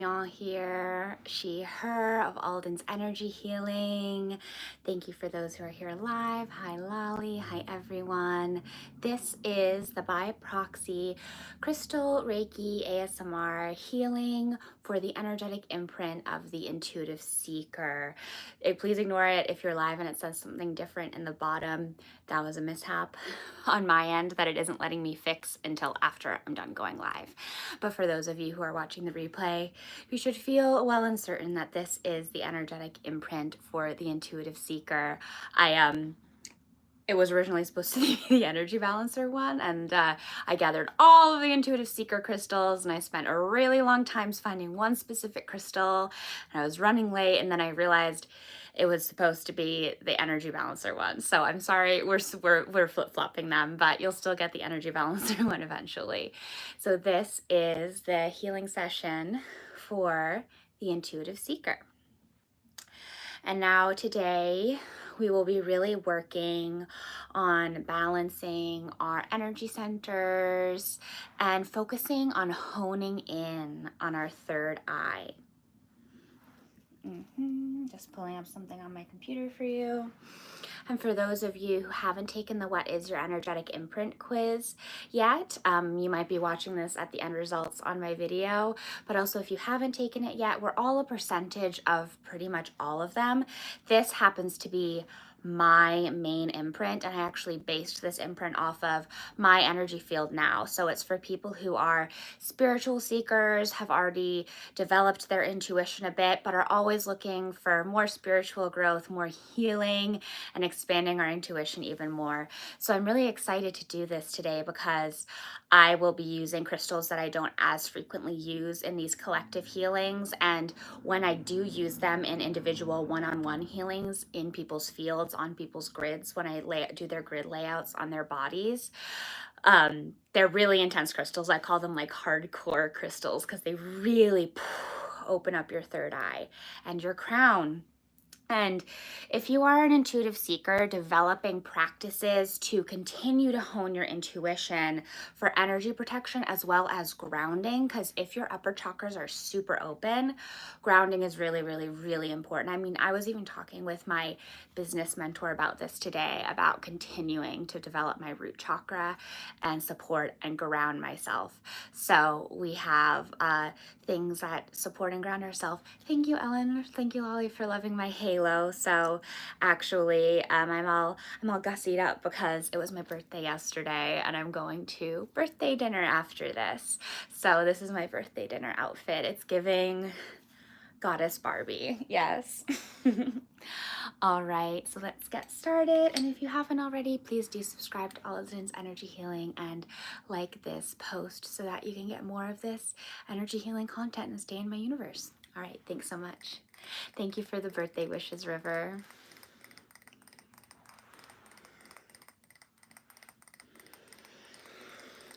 Y'all here, she, her of Alden's energy healing. Thank you for those who are here live. Hi Lolly, hi everyone. This is the by proxy crystal Reiki ASMR healing for the energetic imprint of the intuitive seeker. Please ignore it if you're live and it says something different in the bottom. That was a mishap on my end that it isn't letting me fix until after I'm done going live. But for those of you who are watching the replay, you should feel well and certain that this is the energetic imprint for the intuitive seeker. It was originally supposed to be the energy balancer one, and I gathered all of the intuitive seeker crystals, and I spent a really long time finding one specific crystal, and I was running late, and then I realized it was supposed to be the energy balancer one. So I'm sorry, we're flip-flopping them, but you'll still get the energy balancer one eventually. So this is the healing session for the intuitive seeker. And now today we will be really working on balancing our energy centers and focusing on honing in on our third eye. Just pulling up something on my computer for you. And for those of you who haven't taken the What is Your Energetic Imprint quiz yet, you might be watching this at the end results on my video, but also if you haven't taken it yet, we're all a percentage of pretty much all of them. This happens to be my main imprint, and I actually based this imprint off of my energy field now. So it's for people who are spiritual seekers, have already developed their intuition a bit, but are always looking for more spiritual growth, more healing, and expanding our intuition even more. So I'm really excited to do this today because I will be using crystals that I don't as frequently use in these collective healings. And when I do use them in individual one-on-one healings in people's fields, on people's grids, when I do their grid layouts on their bodies, they're really intense crystals. I call them like hardcore crystals because they really open up your third eye and your crown. And if you are an intuitive seeker, developing practices to continue to hone your intuition for energy protection as well as grounding, because if your upper chakras are super open, grounding is really, really, really important. I mean, I was even talking with my business mentor about this today, about continuing to develop my root chakra and support and ground myself. So we have things that support and ground ourselves. Thank you, Ellen. Thank you, Lolly, for loving my halo. So actually, I'm all gussied up because it was my birthday yesterday, and I'm going to birthday dinner after this. So this is my birthday dinner outfit. It's giving Goddess Barbie. Yes. All right, so let's get started. And if you haven't already, please do subscribe to Alden's Energy Healing and like this post so that you can get more of this energy healing content and stay in my universe. All right, thanks so much. Thank you for the birthday wishes, River.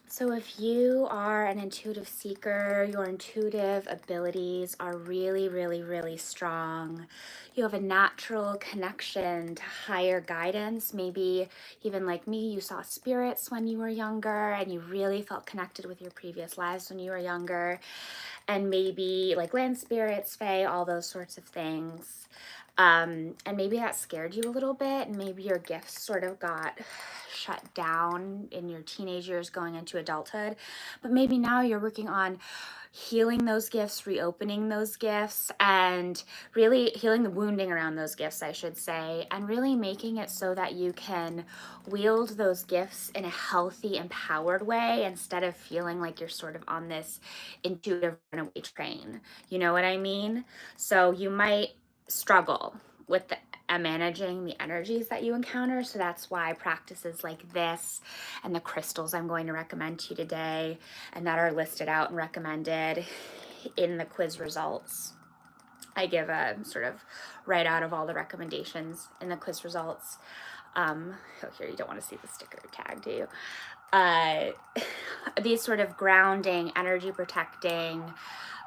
So if you are an intuitive seeker, your intuitive abilities are really, really, really strong. You have a natural connection to higher guidance. Maybe even like me, you saw spirits when you were younger and you really felt connected with your previous lives when you were younger. And maybe like land spirits, fae, all those sorts of things. And maybe that scared you a little bit, and maybe your gifts sort of got shut down in your teenage years going into adulthood. But maybe now you're working on healing those gifts, reopening those gifts, and really healing the wounding around those gifts, I should say, and really making it so that you can wield those gifts in a healthy, empowered way instead of feeling like you're sort of on this intuitive runaway train. You know what I mean? So you might struggle with managing the energies that you encounter. So that's why practices like this and the crystals I'm going to recommend to you today and that are listed out and recommended in the quiz results. I give a sort of write out of all the recommendations in the quiz results. Oh, here, you don't want to see the sticker tag, do you? These sort of grounding, energy protecting,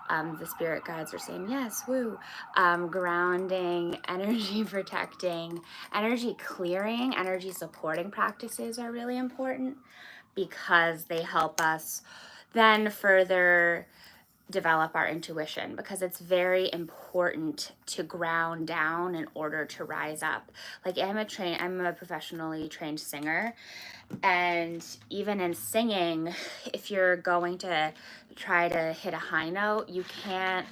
the spirit guides are saying yes, woo. Grounding, energy protecting, energy clearing, energy supporting practices are really important because they help us then further develop our intuition, because it's very important to ground down in order to rise up. Like I'm a professionally trained singer, and even in singing, if you're going to try to hit a high note, you can't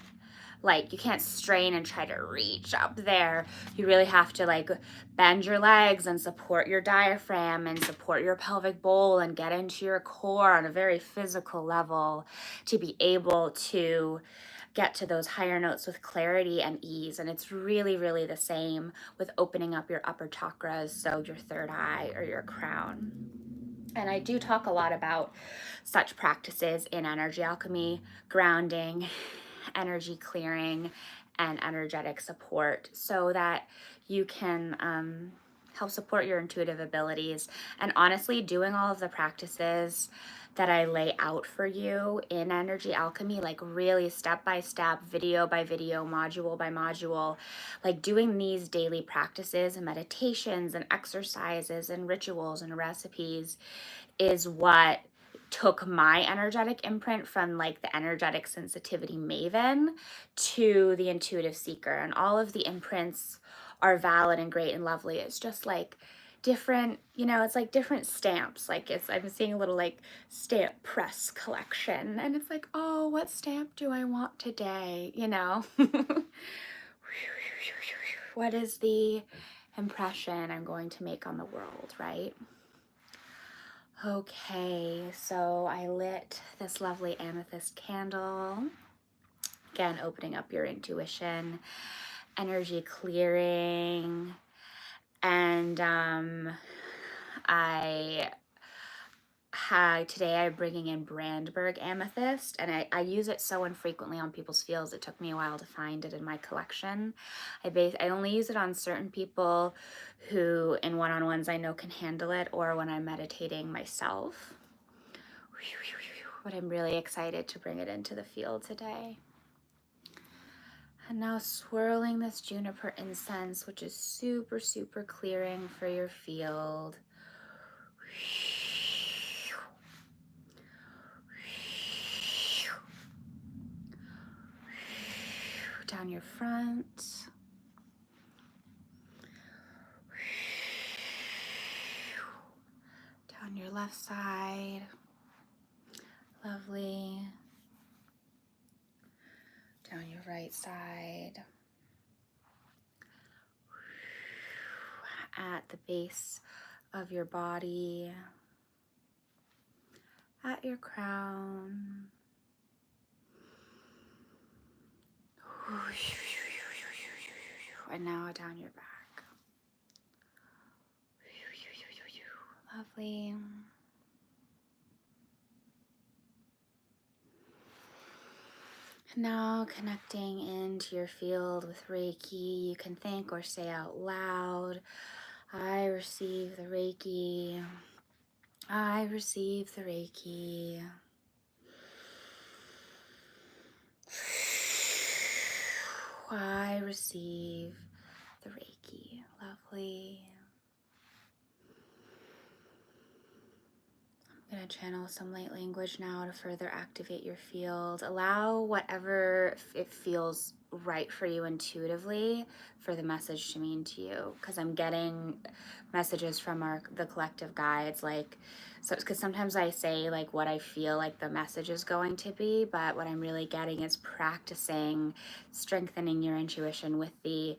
strain and try to reach up there. You really have to like bend your legs and support your diaphragm and support your pelvic bowl and get into your core on a very physical level to be able to get to those higher notes with clarity and ease. And it's really, really the same with opening up your upper chakras, so your third eye or your crown. And I do talk a lot about such practices in energy alchemy: grounding, energy clearing, and energetic support, so that you can help support your intuitive abilities. And honestly, doing all of the practices that I lay out for you in energy alchemy, like really step by step, video by video, module by module, like doing these daily practices and meditations and exercises and rituals and recipes is what took my energetic imprint from like the energetic sensitivity maven to the intuitive seeker. And all of the imprints are valid and great and lovely. It's just like different, it's like different stamps. Like I'm seeing a little like stamp press collection, and it's like, oh, what stamp do I want today? What is the impression I'm going to make on the world, right? Okay, so I lit this lovely amethyst candle. Again, opening up your intuition, energy clearing, and today I'm bringing in Brandberg Amethyst, and I use it so infrequently on people's fields. It took me a while to find it in my collection. I only use it on certain people who in one-on-ones I know can handle it, or when I'm meditating myself. But I'm really excited to bring it into the field today. And now swirling this juniper incense, which is super, super clearing for your field. Down your front. Down your left side. Lovely. Down your right side. At the base of your body. At your crown. And now down your back. Lovely. Now connecting into your field with Reiki, you can think or say out loud, I receive the Reiki. I receive the Reiki. I receive the Reiki. Lovely. I'm going to channel some light language now to further activate your field. Allow whatever it feels right for you intuitively for the message to mean to you, because I'm getting messages from the collective guides, because sometimes I say like what I feel like the message is going to be, but what I'm really getting is practicing strengthening your intuition with the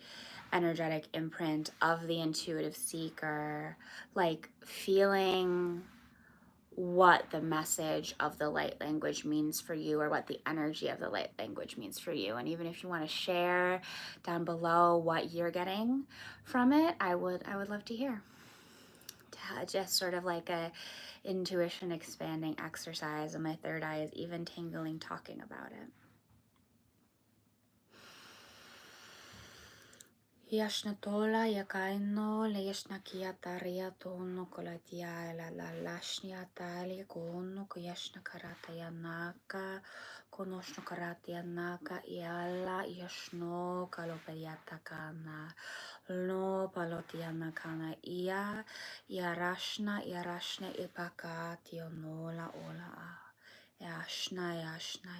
energetic imprint of the intuitive seeker, like feeling what the message of the light language means for you, or what the energy of the light language means for you. And even if you want to share down below what you're getting from it, I would love to hear. Just sort of like a intuition expanding exercise, and my third eye is even tingling talking about it. Yashna tola yakaino le yashna kiataria tono kolatia la lashnia tali kono kuyashna karata yanaka konoshno karata yanaka iala yashno kaloperiata kana no palotiana kana ia yarashna ipaka tionola ola yashna.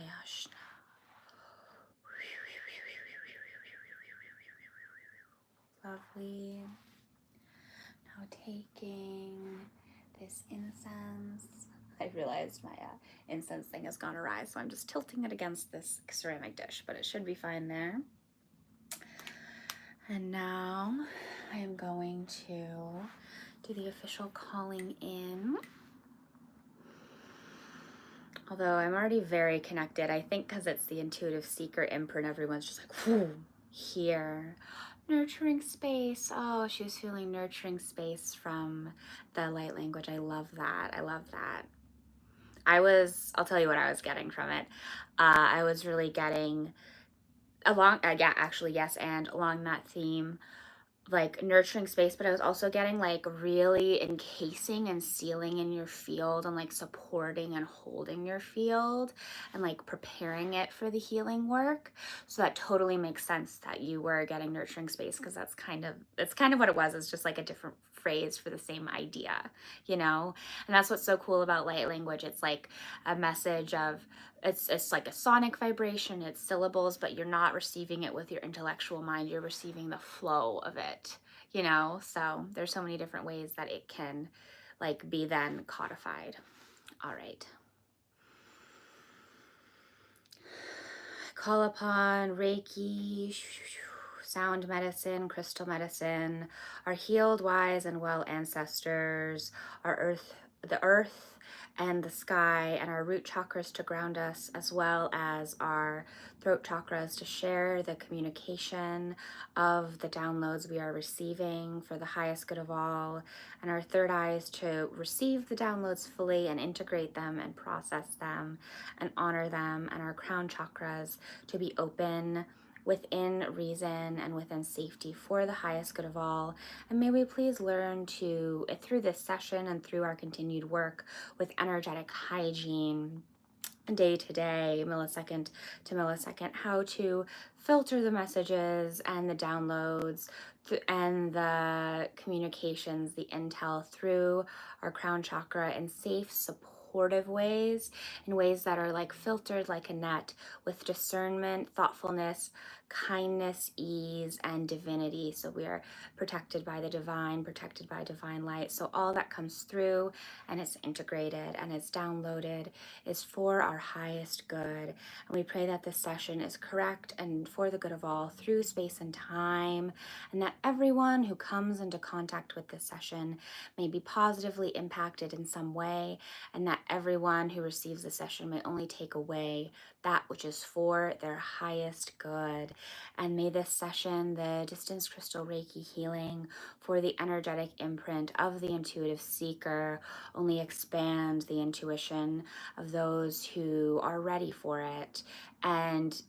Lovely. Now taking this incense. I realized my incense thing has gone awry, so I'm just tilting it against this ceramic dish, but it should be fine there. And now I am going to do the official calling in. Although I'm already very connected, I think because it's the intuitive seeker imprint, everyone's just like, whoo, here. Nurturing space. Oh, she was feeling nurturing space from the light language. I love that. I love that. I'll tell you what I was getting from it. I was really getting along, yeah, actually, yes, and along that theme, like nurturing space, but I was also getting like really encasing and sealing in your field and like supporting and holding your field and like preparing it for the healing work. So that totally makes sense that you were getting nurturing space, because it's kind of what it was. It's just like a different phrase for the same idea, you know? And that's what's so cool about light language. It's like a message of, it's like a sonic vibration, it's syllables, but you're not receiving it with your intellectual mind, you're receiving the flow of it, you know? So there's so many different ways that it can like be then codified. All right. Call upon Reiki, sound medicine, crystal medicine, our healed, wise, and well ancestors, the earth and the sky, and our root chakras to ground us, as well as our throat chakras to share the communication of the downloads we are receiving for the highest good of all, and our third eyes to receive the downloads fully and integrate them and process them and honor them, and our crown chakras to be open within reason and within safety for the highest good of all. And may we please learn to, through this session and through our continued work with energetic hygiene, day to day, millisecond to millisecond, how to filter the messages and the downloads and the communications, the intel through our crown chakra in safe, supportive ways, in ways that are like filtered like a net with discernment, thoughtfulness, kindness, ease, and divinity. So we are protected by the divine, protected by divine light. So all that comes through and it's integrated and it's downloaded is for our highest good. And we pray that this session is correct and for the good of all through space and time, and that everyone who comes into contact with this session may be positively impacted in some way, and that everyone who receives the session may only take away that which is for their highest good. And may this session, the distance crystal Reiki healing for the energetic imprint of the intuitive seeker, only expand the intuition of those who are ready for it. And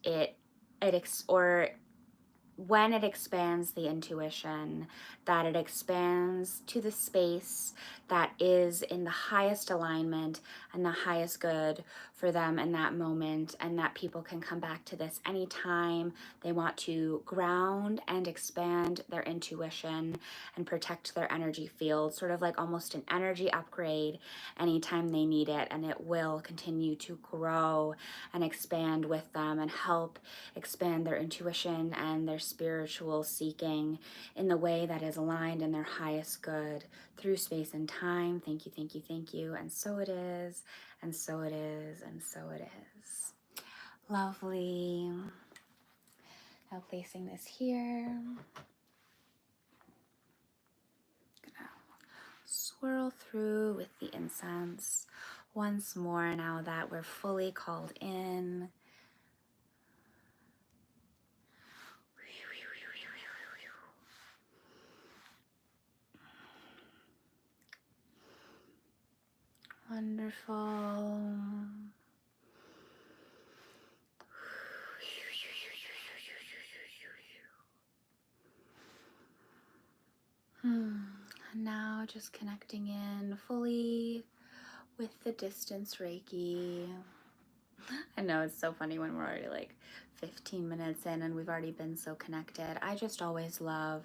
when it expands the intuition, that it expands to the space that is in the highest alignment and the highest good for them in that moment, and that people can come back to this anytime they want to ground and expand their intuition and protect their energy field, sort of like almost an energy upgrade anytime they need it, and it will continue to grow and expand with them and help expand their intuition and their spiritual seeking in the way that is aligned in their highest good through space and time. Thank you, thank you, thank you. And so it is, and so it is, and so it is. Lovely. Now placing this here. Gonna swirl through with the incense once more now that we're fully called in. Wonderful. And now just connecting in fully with the distance Reiki. I know it's so funny when we're already like 15 minutes in and we've already been so connected. I just always love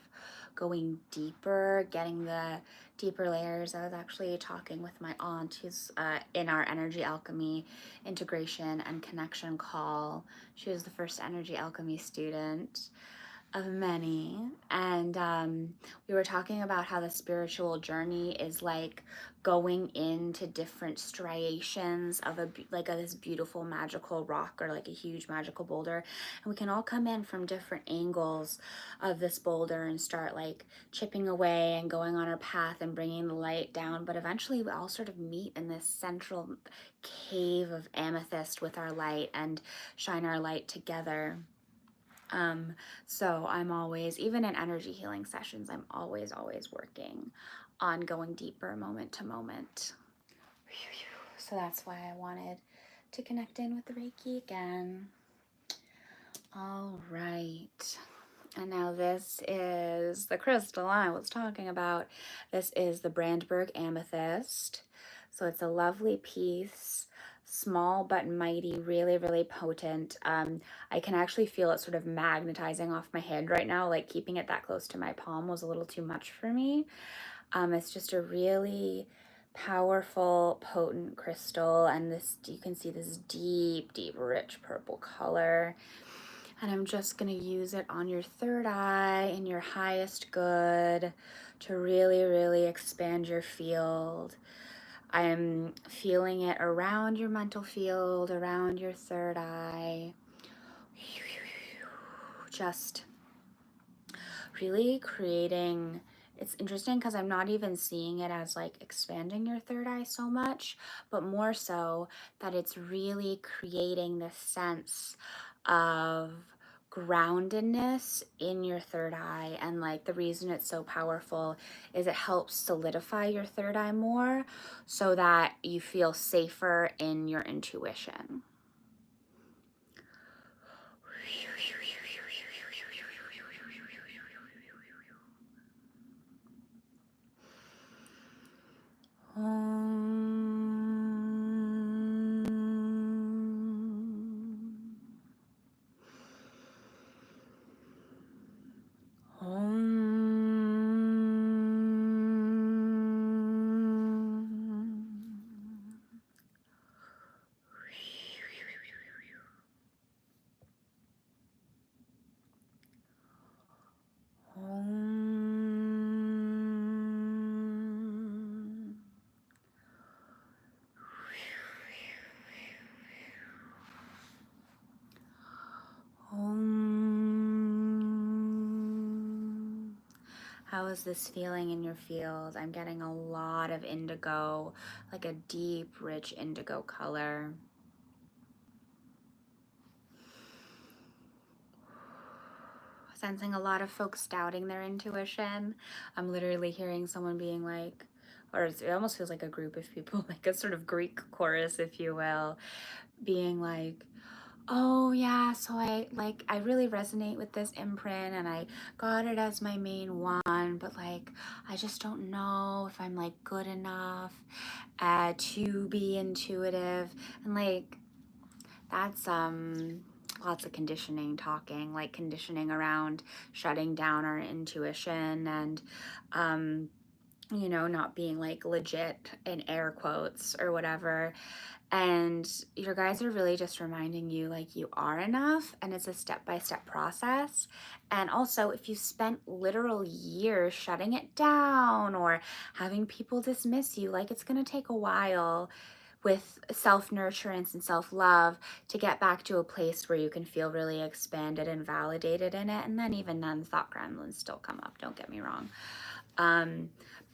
going deeper, getting the deeper layers. I was actually talking with my aunt who's in our energy alchemy integration and connection call. She was the first energy alchemy student of many. And we were talking about how the spiritual journey is like going into different striations of this beautiful magical rock, or like a huge magical boulder, and we can all come in from different angles of this boulder and start like chipping away and going on our path and bringing the light down. But eventually we all sort of meet in this central cave of amethyst with our light and shine our light together. So I'm always, even in energy healing sessions, I'm always working on going deeper moment to moment. So that's why I wanted to connect in with the Reiki again. All right. And now this is the crystal I was talking about. This is the Brandberg Amethyst. So it's a lovely piece, small but mighty, really, really potent. I can actually feel it sort of magnetizing off my hand right now. Like keeping it that close to my palm was a little too much for me. It's just a really powerful, potent crystal. And this, you can see this deep, deep, rich purple color. And I'm just going to use it on your third eye in your highest good to really, really expand your field. I'm feeling it around your mental field, around your third eye. Just really creating, it's interesting because I'm not even seeing it as like expanding your third eye so much, but more so that it's really creating this sense of groundedness in your third eye. And like the reason it's so powerful is it helps solidify your third eye more so that you feel safer in your intuition. How is this feeling in your field? I'm getting a lot of indigo, like a deep, rich indigo color. Sensing a lot of folks doubting their intuition. I'm literally hearing someone being like, or it almost feels like a group of people, like a sort of Greek chorus, if you will, being like, oh yeah, so I really resonate with this imprint and I got it as my main one, but like I just don't know if I'm like good enough to be intuitive. And like that's lots of conditioning talking, like conditioning around shutting down our intuition and you know, not being like legit in air quotes or whatever. And your guys are really just reminding you like you are enough, and it's a step-by-step process. And also, if you spent literal years shutting it down or having people dismiss you, like it's going to take a while with self-nurturance and self-love to get back to a place where you can feel really expanded and validated in it. And then even then, thought gremlins still come up, don't get me wrong.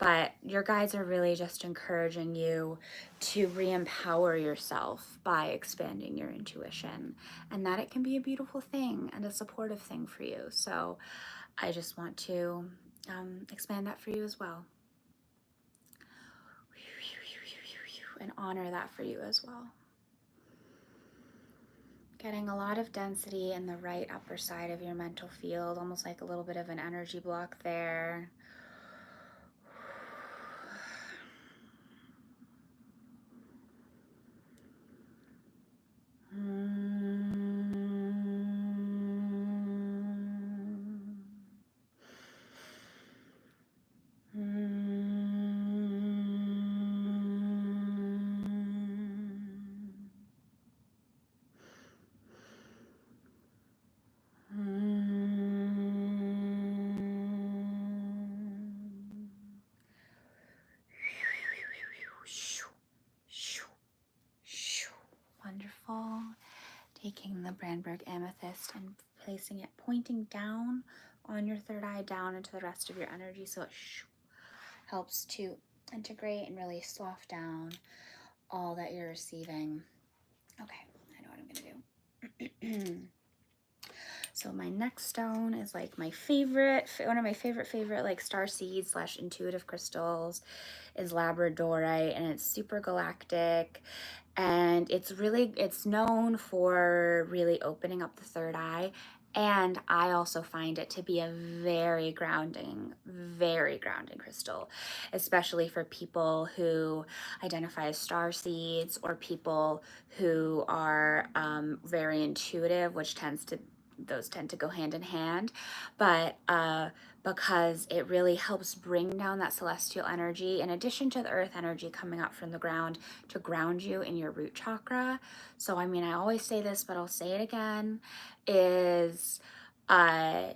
But your guides are really just encouraging you to re-empower yourself by expanding your intuition, and that it can be a beautiful thing and a supportive thing for you. So I just want to expand that for you as well and honor that for you as well. Getting a lot of density in the right upper side of your mental field, almost like a little bit of an energy block there. amethyst and placing it pointing down on your third eye, down into the rest of your energy, so it helps to integrate and really slough down all that you're receiving. Okay, I know what I'm gonna do. So my next stone is like my favorite, one of my favorite like star seeds / intuitive crystals is Labradorite, and it's super galactic, and it's known for really opening up the third eye. And I also find it to be a very grounding crystal, especially for people who identify as star seeds or people who are very intuitive, which those tend to go hand in hand. But because it really helps bring down that celestial energy in addition to the earth energy coming up from the ground to ground you in your root chakra. So I mean, I always say this, but I'll say it again, is I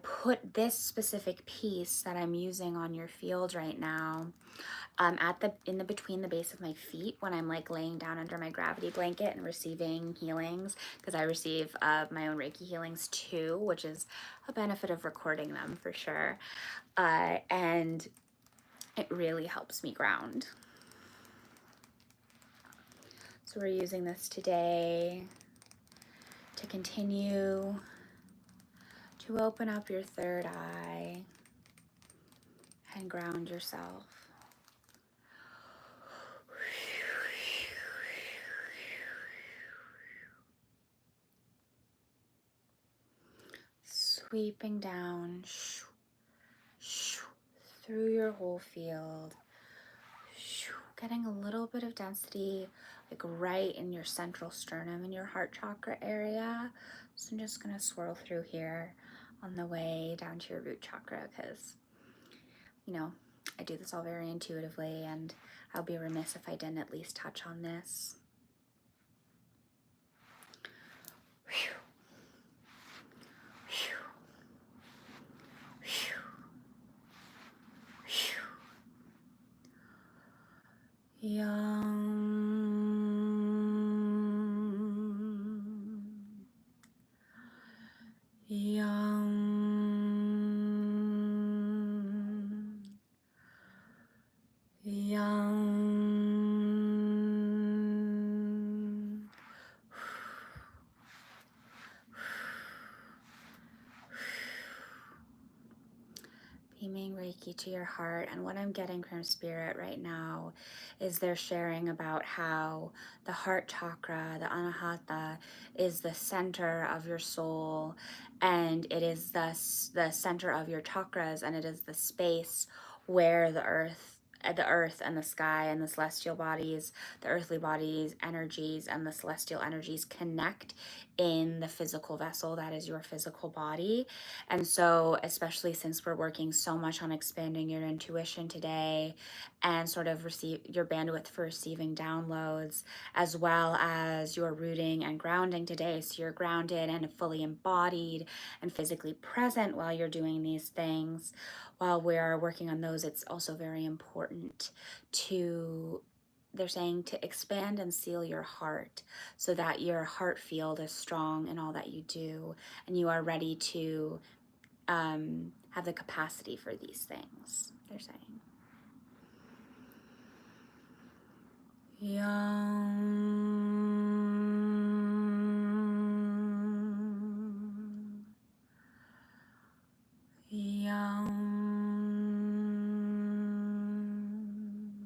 put this specific piece that I'm using on your field right now between the base of my feet when I'm like laying down under my gravity blanket and receiving healings, because I receive my own Reiki healings too, which is a benefit of recording them for sure. And it really helps me ground. So we're using this today to continue to open up your third eye and ground yourself. Sweeping down through your whole field, getting a little bit of density like right in your central sternum in your heart chakra area. So I'm just gonna swirl through here on the way down to your root chakra, because you know I do this all very intuitively, and I'll be remiss if I didn't at least touch on this. Beaming Reiki to your heart. And what I'm getting from Spirit right now is they're sharing about how the heart chakra, the anahata, is the center of your soul, and it is the center of your chakras, and it is the space where the earth and the sky and the celestial bodies, the earthly bodies energies and the celestial energies connect in the physical vessel that is your physical body. And so, especially since we're working so much on expanding your intuition today and sort of receive your bandwidth for receiving downloads, as well as your rooting and grounding today, so you're grounded and fully embodied and physically present while you're doing these things. While we're working on those, it's also very important to, they're saying, to expand and seal your heart so that your heart field is strong in all that you do, and you are ready to have the capacity for these things, they're saying.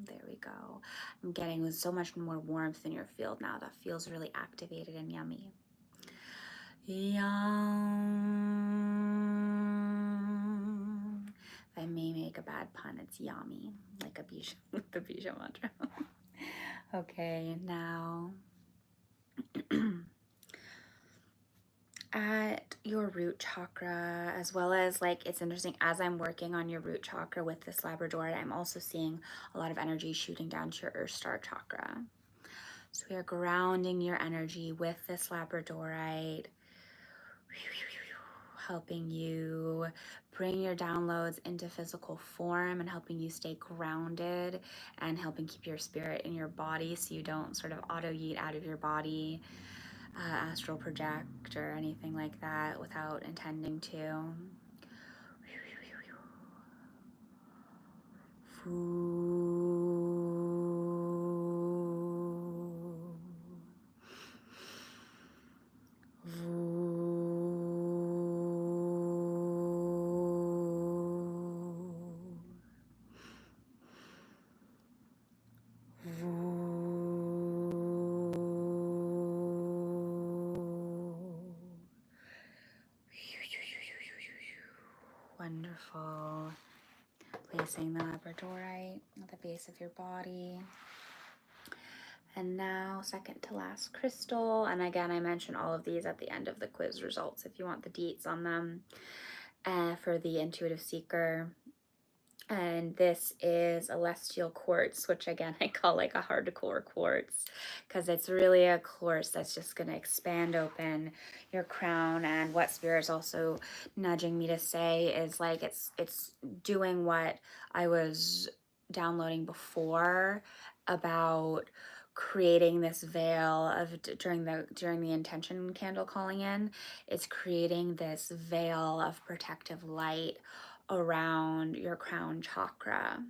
There we go. I'm getting so much more warmth in your field now. That feels really activated and yummy. If I may make a bad pun, it's yummy, like a bijou, the bijou mantra. Okay, now at your root chakra, as well as, like, it's interesting, as I'm working on your root chakra with this Labradorite, I'm also seeing a lot of energy shooting down to your Earth Star chakra. So we are grounding your energy with this Labradorite, helping you bring your downloads into physical form and helping you stay grounded and helping keep your spirit in your body so you don't sort of auto-yeet out of your body. astral project or anything like that without intending to. Wonderful. Placing the Labradorite at the base of your body. And now, second to last crystal. And again, I mention all of these at the end of the quiz results if you want the deets on them for the intuitive seeker. And this is Celestial Quartz, which again I call like a hardcore quartz, because it's really a quartz that's just going to expand open your crown. And what Spirit's also nudging me to say is like it's doing what I was downloading before about creating this veil of during the intention candle calling in. It's creating this veil of protective light around your crown chakra.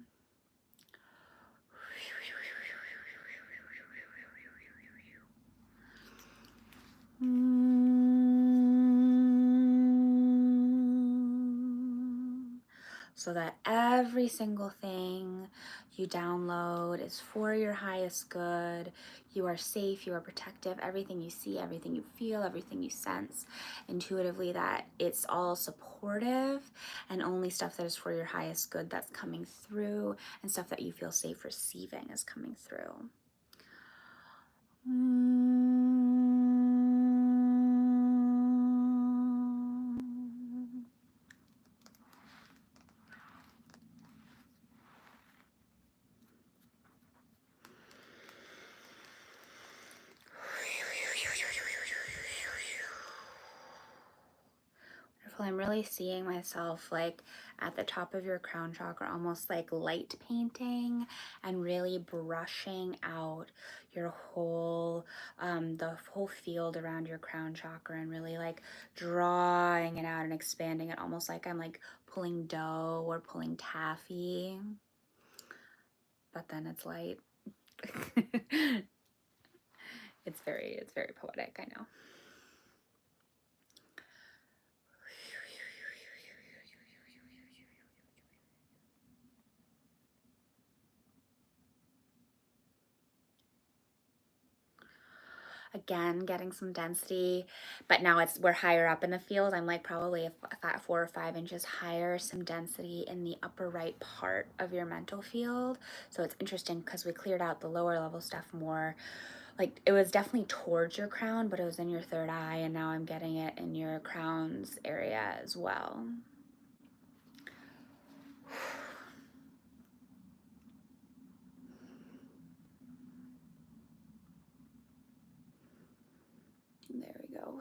So that every single thing you download is for your highest good. You are safe, you are protective. Everything you see, everything you feel, everything you sense intuitively, that it's all supportive, and only stuff that is for your highest good that's coming through, and stuff that you feel safe receiving is coming through. I'm really seeing myself like at the top of your crown chakra, almost like light painting and really brushing out your whole, the whole field around your crown chakra, and really like drawing it out and expanding it, almost like I'm like pulling dough or pulling taffy, but then it's light. It's very poetic, I know. Again, getting some density, but now we're higher up in the field. I'm like probably 4 or 5 inches higher, some density in the upper right part of your mental field. So it's interesting because we cleared out the lower level stuff more. Like it was definitely towards your crown, but it was in your third eye, and now I'm getting it in your crown's area as well. There we go.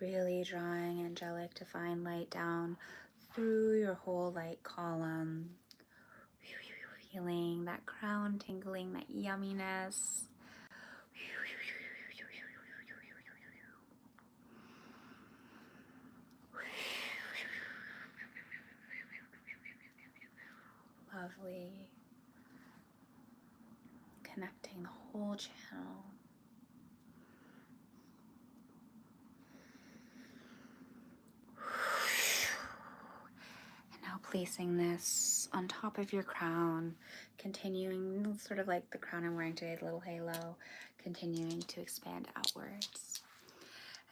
Really drawing angelic divine light down through your whole light column. Feeling that crown tingling, that yumminess. Lovely. Connecting the whole channel. And now placing this on top of your crown, continuing sort of like the crown I'm wearing today, the little halo, continuing to expand outwards.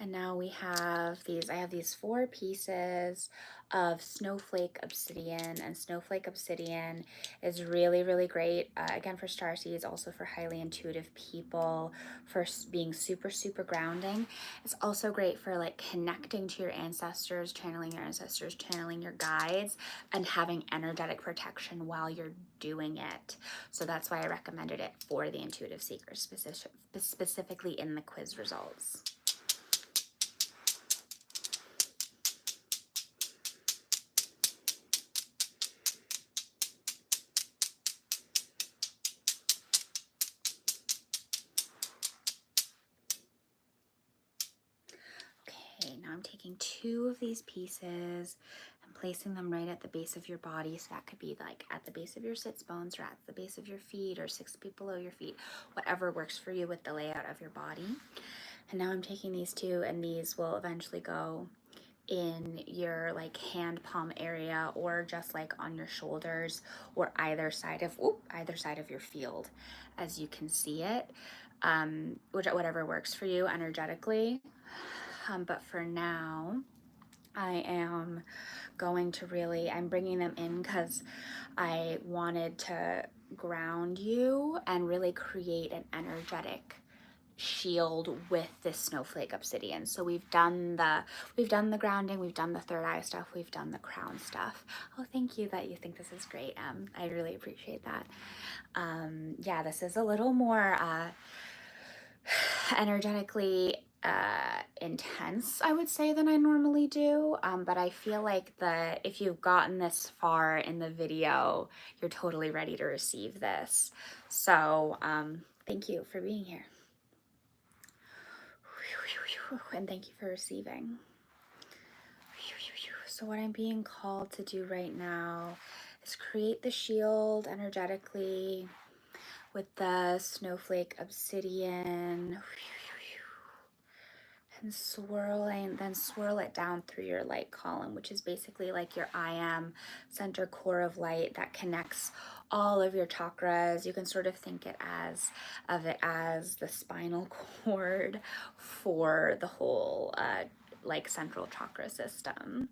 And now we have these, I have these 4 pieces of Snowflake Obsidian, and Snowflake Obsidian is really, really great, again, for starseeds, also for highly intuitive people, for being super, super grounding. It's also great for like connecting to your ancestors, channeling your guides, and having energetic protection while you're doing it. So that's why I recommended it for the intuitive seekers, specifically in the quiz results. Okay, now I'm taking 2 of these pieces and placing them right at the base of your body. So that could be like at the base of your sits bones, or at the base of your feet, or 6 feet below your feet, whatever works for you with the layout of your body. And now I'm taking these 2, and these will eventually go in your like hand palm area, or just like on your shoulders, or either side of your field, as you can see it, whatever works for you energetically. But for now, I am going to I'm bringing them in because I wanted to ground you and really create an energetic shield with this Snowflake Obsidian. So we've done the grounding, we've done the third eye stuff, we've done the crown stuff. Oh, thank you that you think this is great. I really appreciate that. Yeah, this is a little more energetically intense, I would say, than I normally do, but I feel like if you've gotten this far in the video, you're totally ready to receive this. So thank you for being here, and thank you for receiving. So what I'm being called to do right now is create the shield energetically with the Snowflake Obsidian, and swirl it down through your light column, which is basically like your I am center core of light that connects all of your chakras. You can sort of think of it as the spinal cord for the whole like central chakra system.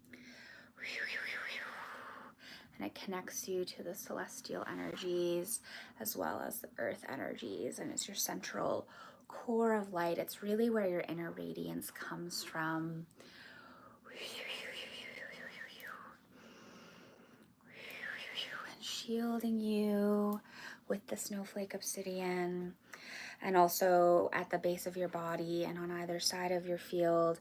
And it connects you to the celestial energies as well as the earth energies, and it's your central core of light. It's really where your inner radiance comes from. And shielding you with the Snowflake Obsidian, and also at the base of your body and on either side of your field,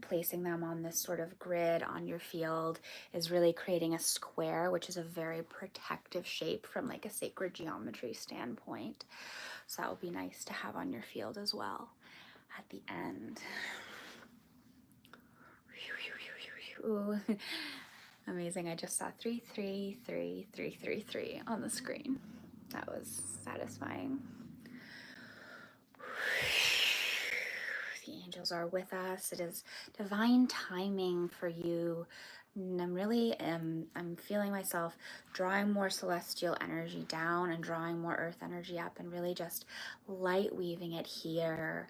placing them on this sort of grid on your field is really creating a square, which is a very protective shape from like a sacred geometry standpoint. So that would be nice to have on your field as well at the end. Ooh. Amazing. I just saw 333333 on the screen. That was satisfying. The angels are with us. It is divine timing for you. And I'm feeling myself drawing more celestial energy down and drawing more earth energy up, and really just light weaving it here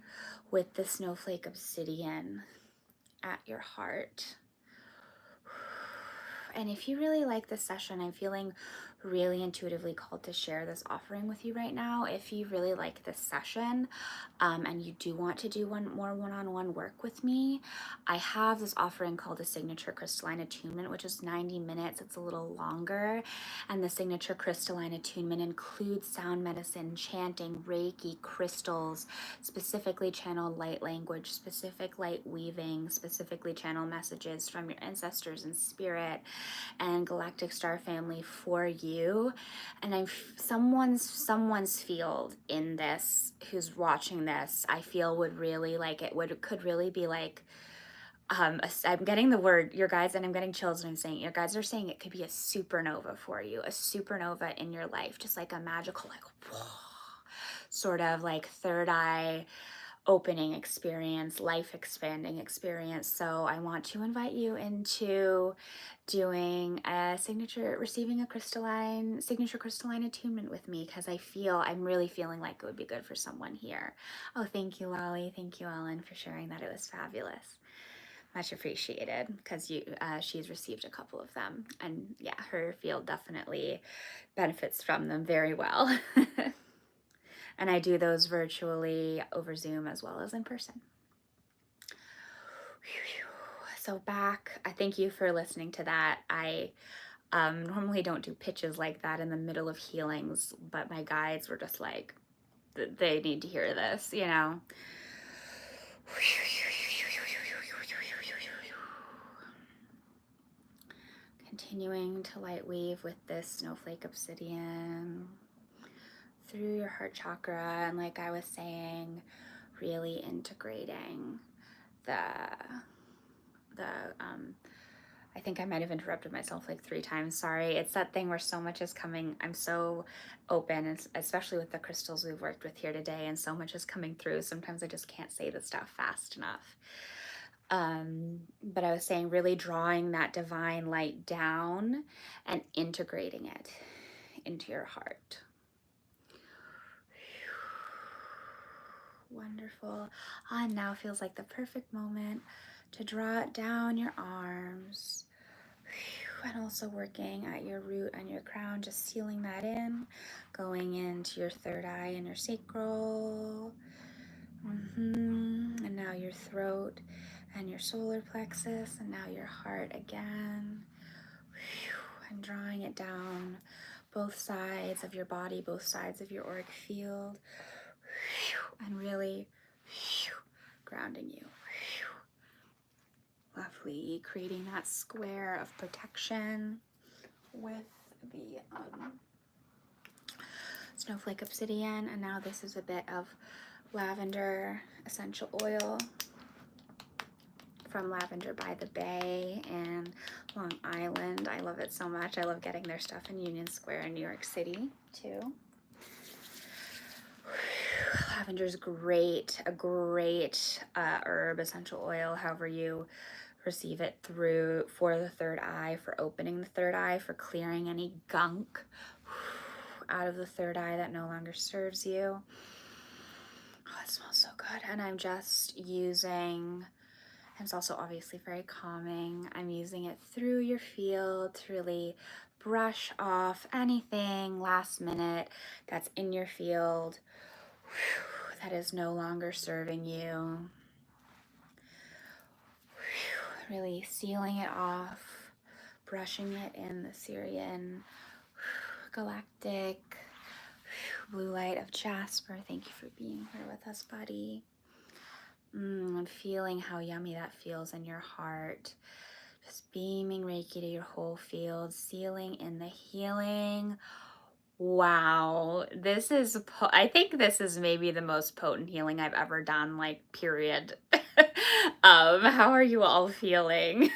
with the Snowflake Obsidian at your heart. And if you really like this session, I'm feeling really intuitively called to share this offering with you right now. If you really like this session and you do want to do more one-on-one work with me, I have this offering called the Signature Crystalline Attunement, which is 90 minutes. It's a little longer. And the Signature Crystalline Attunement includes sound medicine, chanting, Reiki, crystals, specifically channeled light language, specific light weaving, specifically channel messages from your ancestors and spirit and galactic star family for you. And I'm someone's field in this who's watching this, I feel would really like it, could really be like I'm getting the word your guides, and I'm getting chills when I'm saying it. Your guides are saying it could be a supernova for you, a supernova in your life, just like a magical like whoa, sort of like third eye opening experience, life expanding experience. So I want to invite you into doing a receiving a signature crystalline attunement with me, because I'm really feeling like it would be good for someone here. Oh, thank you, Lolly. Thank you, Ellen, for sharing that. It was fabulous. Much appreciated, because she's received a couple of them, and yeah, her field definitely benefits from them very well. And I do those virtually over Zoom as well as in person. So back, I thank you for listening to that. I normally don't do pitches like that in the middle of healings, but my guides were just like, they need to hear this, you know. Continuing to light weave with this Snowflake Obsidian through your heart chakra, and like I was saying, really integrating the I think I might have interrupted myself like 3 times. Sorry. It's that thing where so much is coming. I'm so open, especially with the crystals we've worked with here today, and so much is coming through. Sometimes I just can't say the stuff fast enough. But I was saying, really drawing that divine light down and integrating it into your heart. Wonderful. And now feels like the perfect moment to draw it down your arms, and also working at your root and your crown, just sealing that in, going into your third eye and your sacral, and now your throat and your solar plexus, and now your heart again, and drawing it down both sides of your body, both sides of your auric field, and really grounding you. Lovely, creating that square of protection with the Snowflake Obsidian. And now this is a bit of lavender essential oil from Lavender by the Bay in Long Island. I love it so much. I love getting their stuff in Union Square in New York City too. Lavender's great, a great herb essential oil, however you receive it through, for the third eye, for opening the third eye, for clearing any gunk out of the third eye that no longer serves you. Oh, it smells so good. And I'm just using, and it's also obviously very calming, I'm using it through your field to really brush off anything last minute that's in your field that is no longer serving you. Really sealing it off, brushing it in the Syrian galactic blue light of Jasper. Thank you for being here with us, buddy. And feeling how yummy that feels in your heart. Just beaming Reiki to your whole field, sealing in the healing. Wow, this is, I think this is maybe the most potent healing I've ever done, like, period. How are you all feeling?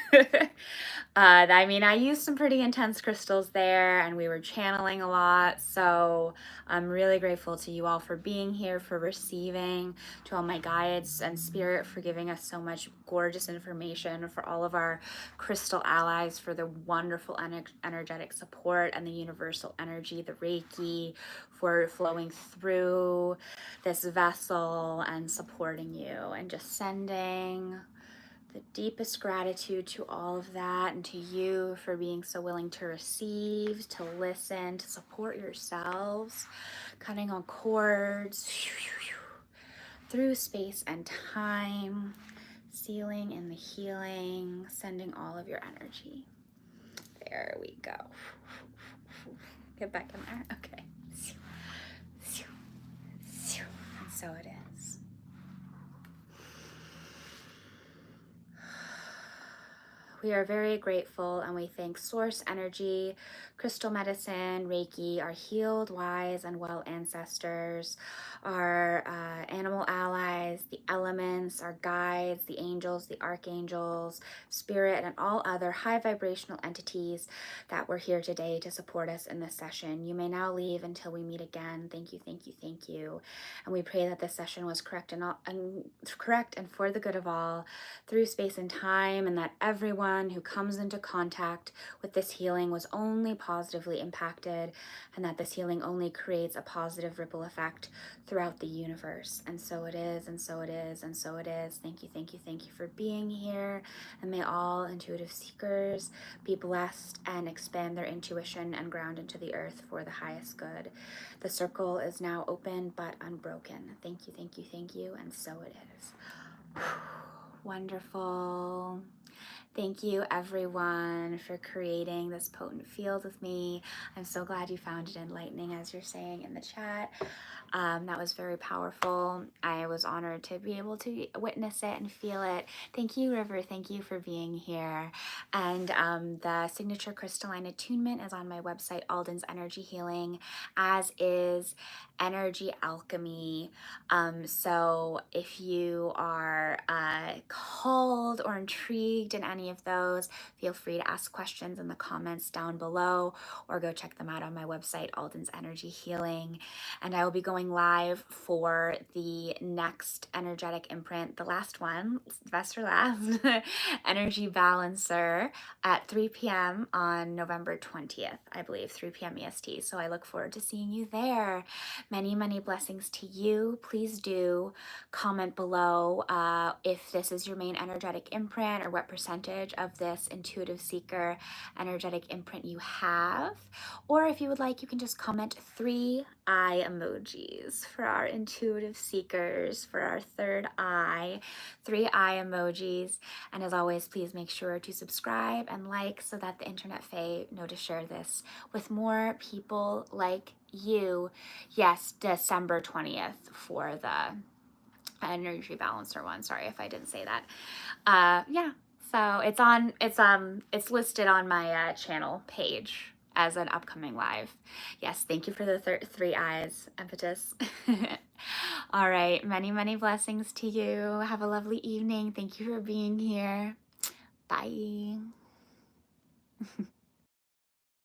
I mean, I used some pretty intense crystals there, and we were channeling a lot, so I'm really grateful to you all for being here, for receiving, to all my guides and spirit for giving us so much gorgeous information, for all of our crystal allies for the wonderful energetic support and the universal energy, the Reiki, for flowing through this vessel and supporting you, and just sending the deepest gratitude to all of that, and to you for being so willing to receive, to listen, to support yourselves, cutting on cords through space and time, sealing in the healing, sending all of your energy. There we go. Get back in there. Okay. And so it is. We are very grateful and we thank Source Energy, Crystal Medicine, Reiki, our healed, wise, and well ancestors, our animal allies, the elements, our guides, the angels, the archangels, spirit, and all other high vibrational entities that were here today to support us in this session. You may now leave until we meet again. Thank you, thank you, thank you. And we pray that this session was correct and for the good of all through space and time, and that everyone who comes into contact with this healing was only positively impacted, and that this healing only creates a positive ripple effect throughout the universe. And so it is, and so it is, and so it is. Thank you, thank you, thank you for being here. And may all intuitive seekers be blessed and expand their intuition and ground into the earth for the highest good. The circle is now open but unbroken. Thank you, thank you, thank you, and so it is. Wonderful. Thank you, everyone, for creating this potent field with me. I'm so glad you found it enlightening, as you're saying in the chat. That was very powerful. I was honored to be able to witness it and feel it. Thank you, River. Thank you for being here. And the signature crystalline attunement is on my website, Alden's Energy Healing, as is Energy Alchemy. So if you are called or intrigued in any of those, feel free to ask questions in the comments down below, or go check them out on my website, Alden's Energy Healing. And I will be going live for the next energetic imprint, the last one, best for last, Energy Balancer, at 3 p.m. on November 20th, I believe, 3 p.m. EST. So I look forward to seeing you there. Many, many blessings to you. Please do comment below if this is your main energetic imprint, or what percentage of this intuitive seeker energetic imprint you have. Or if you would like, you can just comment 3 eye emojis for our intuitive seekers, for our third eye, 3 eye emojis. And as always, please make sure to subscribe and like so that the internet fae know to share this with more people like you. Yes, December 20th for the energy balancer one. Sorry if I didn't say that. Yeah, so it's listed on my channel page as an upcoming live. Yes, thank you for the 3 eyes, Impetus. All right, many, many blessings to you. Have a lovely evening. Thank you for being here. Bye.